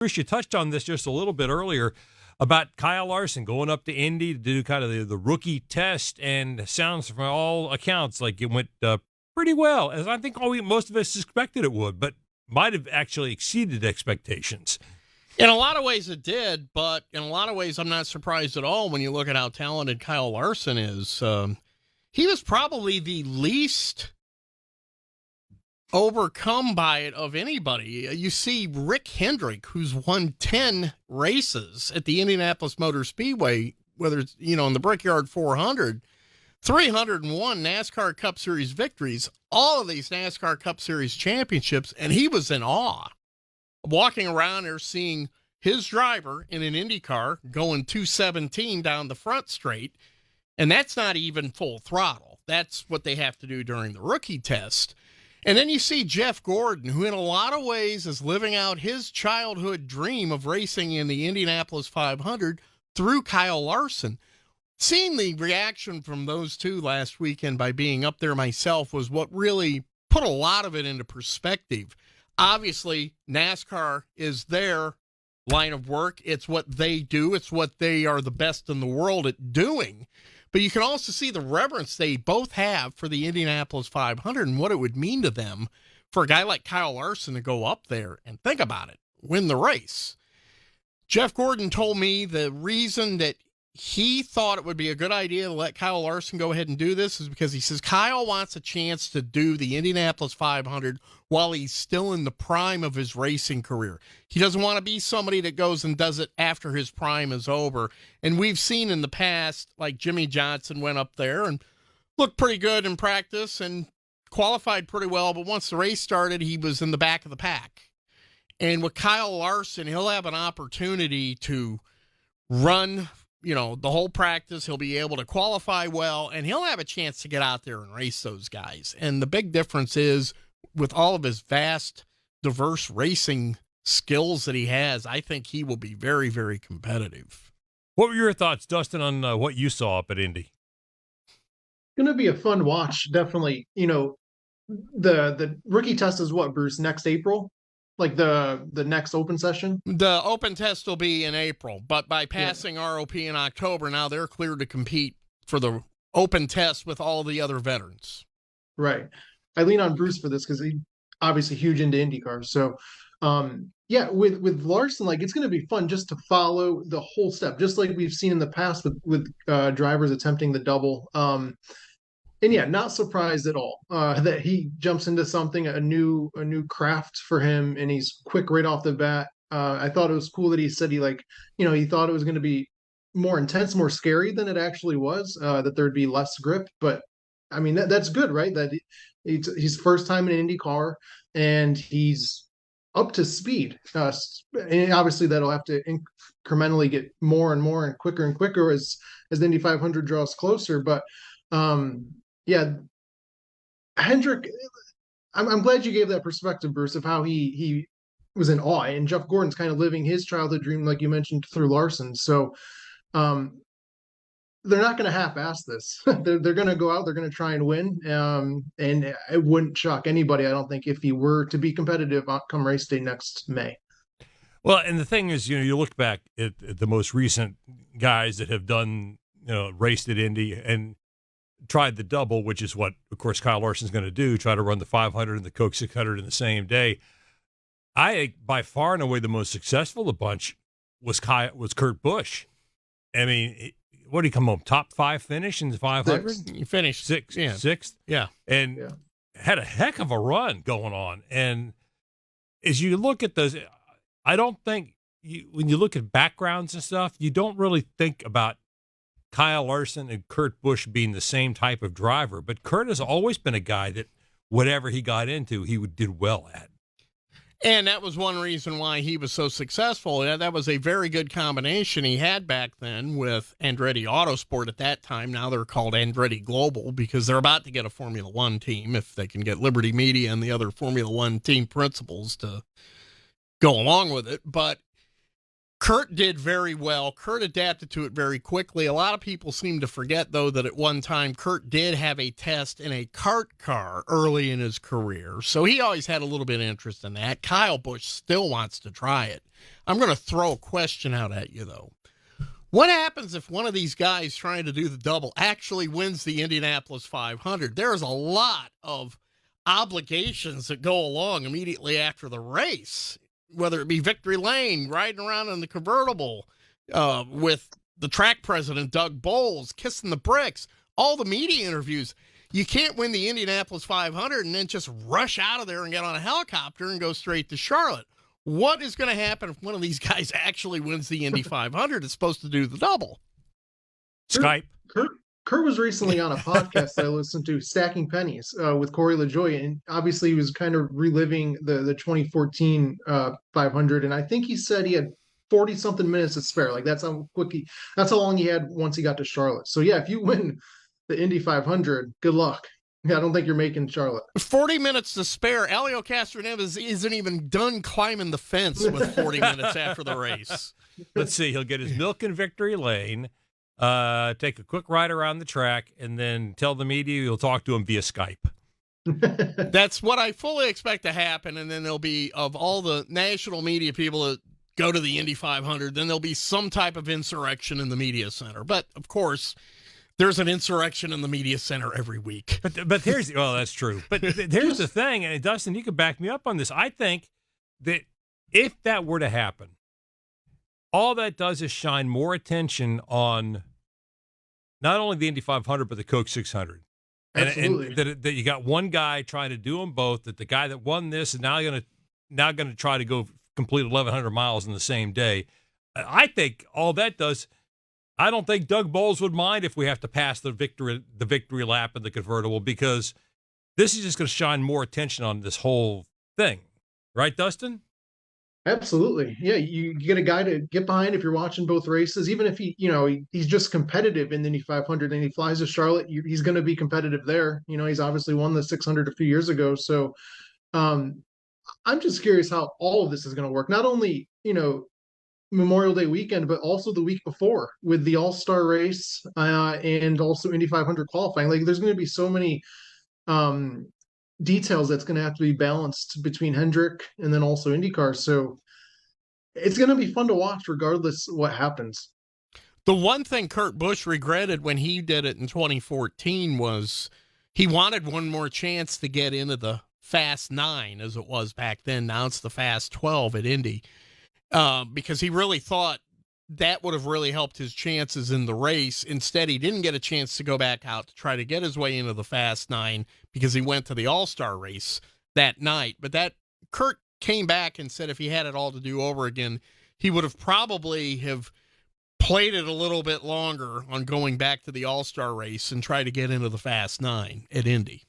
Bruce, you touched on this just a little bit earlier about Kyle Larson going up to Indy to do kind of the rookie test, and sounds from all accounts like it went pretty well, as I think most of us expected it would, but might have actually exceeded expectations. In a lot of ways it did, but in a lot of ways I'm not surprised at all when you look at how talented Kyle Larson is. He was probably the least overcome by it of anybody. You see Rick Hendrick, who's won 10 races at the Indianapolis Motor Speedway, whether it's, in the Brickyard 400, 301 NASCAR Cup Series victories, all of these NASCAR Cup Series championships, and he was in awe. Walking around there seeing his driver in an IndyCar going 217 down the front straight, and that's not even full throttle. That's what they have to do during the rookie test. And then you see Jeff Gordon, who in a lot of ways is living out his childhood dream of racing in the Indianapolis 500 through Kyle Larson. Seeing the reaction from those two last weekend by being up there myself was what really put a lot of it into perspective. Obviously, NASCAR is their line of work. It's what they do. It's what they are the best in the world at doing. But you can also see the reverence they both have for the Indianapolis 500 and what it would mean to them for a guy like Kyle Larson to go up there and think about it, win the race. Jeff Gordon told me the reason that he thought it would be a good idea to let Kyle Larson go ahead and do this is because he says Kyle wants a chance to do the Indianapolis 500 while he's still in the prime of his racing career. He doesn't want to be somebody that goes and does it after his prime is over. And we've seen in the past, like Jimmy Johnson went up there and looked pretty good in practice and qualified pretty well, but once the race started, he was in the back of the pack. And with Kyle Larson, he'll have an opportunity to run the whole practice. He'll be able to qualify well, and he'll have a chance to get out there and race those guys. And the big difference is, with all of his vast, diverse racing skills that he has, I think he will be very, very competitive. What were your thoughts, Dustin, on what you saw up at Indy? Going to be a fun watch, definitely. The rookie test is what, Bruce, next April? Like the next open session? The open test will be in April, but by passing ROP in October, now they're cleared to compete for the open test with all the other veterans. Right. I lean on Bruce for this because he's obviously huge into IndyCar. So, with Larson, like, it's going to be fun just to follow the whole step, just like we've seen in the past with drivers attempting the double. And yeah, not surprised at all that he jumps into something, a new craft for him, and he's quick right off the bat. I thought it was cool that he said he thought it was going to be more intense, more scary than it actually was, that there'd be less grip. But I mean, that's good, right? That he's first time in an Indy car and he's up to speed. And obviously that'll have to incrementally get more and more and quicker as the Indy 500 draws closer. But yeah, Hendrick, I'm glad you gave that perspective, Bruce, of how he was in awe. And Jeff Gordon's kind of living his childhood dream, like you mentioned, through Larson. So they're not going to half-ass this. They're going to go out, they're going to try and win. And it wouldn't shock anybody, I don't think, if he were to be competitive come race day next May. Well, and the thing is, you look back at the most recent guys that have done, raced at Indy and tried the double, which is what, of course, Kyle Larson's going to do, try to run the 500 and the Coke 600 in the same day. By far and away, the most successful of the bunch was Kurt Busch. I mean, what did he come home? Top 5 finish in the 500? He finished sixth. Yeah. Sixth? Yeah. And had a heck of a run going on. And as you look at those, I don't think, when you look at backgrounds and stuff, you don't really think about Kyle Larson and Kurt Busch being the same type of driver. But Kurt has always been a guy that whatever he got into, he did well at. And that was one reason why he was so successful. That was a very good combination he had back then with Andretti Autosport at that time. Now they're called Andretti Global because they're about to get a Formula One team if they can get Liberty Media and the other Formula One team principals to go along with it. But Kurt did very well. Kurt adapted to it very quickly. A lot of people seem to forget, though, that at one time Kurt did have a test in a kart car early in his career. So he always had a little bit of interest in that. Kyle Busch still wants to try it. I'm going to throw a question out at you, though. What happens if one of these guys trying to do the double actually wins the Indianapolis 500? There's a lot of obligations that go along immediately after the race, whether it be victory lane, riding around in the convertible with the track president, Doug Bowles, kissing the bricks, all the media interviews. You can't win the Indianapolis 500 and then just rush out of there and get on a helicopter and go straight to Charlotte. What is going to happen if one of these guys actually wins the Indy 500? It's supposed to do the double. Skype. Kurt was recently on a podcast that I listened to, Stacking Pennies, with Corey LaJoie, and obviously he was kind of reliving the 2014 500, and I think he said he had 40-something minutes to spare. Like that's how long he had once he got to Charlotte. So yeah, if you win the Indy 500, good luck. Yeah, I don't think you're making Charlotte. 40 minutes to spare. Elio Castroneves isn't even done climbing the fence with 40 minutes after the race. Let's see. He'll get his milk in victory lane, take a quick ride around the track, and then tell the media you'll talk to him via Skype. That's what I fully expect to happen. And then there'll be, of all the national media people that go to the Indy 500, then there'll be some type of insurrection in the media center. But, of course, there's an insurrection in the media center every week. But here's, well, that's true. But here's the thing, and Dustin, you can back me up on this. I think that if that were to happen, all that does is shine more attention on not only the Indy 500, but the Coke 600. Absolutely. And that you got one guy trying to do them both, that the guy that won this is now going to try to go complete 1,100 miles in the same day. I think all that does, I don't think Doug Bowles would mind if we have to pass the victory lap in the convertible, because this is just going to shine more attention on this whole thing. Right, Dustin? Absolutely. Yeah, you get a guy to get behind if you're watching both races, even if he's just competitive in the Indy 500 and he flies to Charlotte, he's going to be competitive there. He's obviously won the 600 a few years ago. So I'm just curious how all of this is going to work. Not only, Memorial Day weekend, but also the week before with the All-Star race and also Indy 500 qualifying. Like there's going to be so many details that's going to have to be balanced between Hendrick and then also IndyCar. So it's going to be fun to watch regardless what happens. The one thing Kurt Busch regretted when he did it in 2014 was he wanted one more chance to get into the Fast 9 as it was back then. Now it's the Fast 12 at Indy. Because he really thought that would have really helped his chances in the race. Instead, he didn't get a chance to go back out to try to get his way into the Fast 9 because he went to the All-Star race that night. But that Kurt came back and said if he had it all to do over again, he would have probably have played it a little bit longer on going back to the All-Star race and try to get into the Fast 9 at Indy.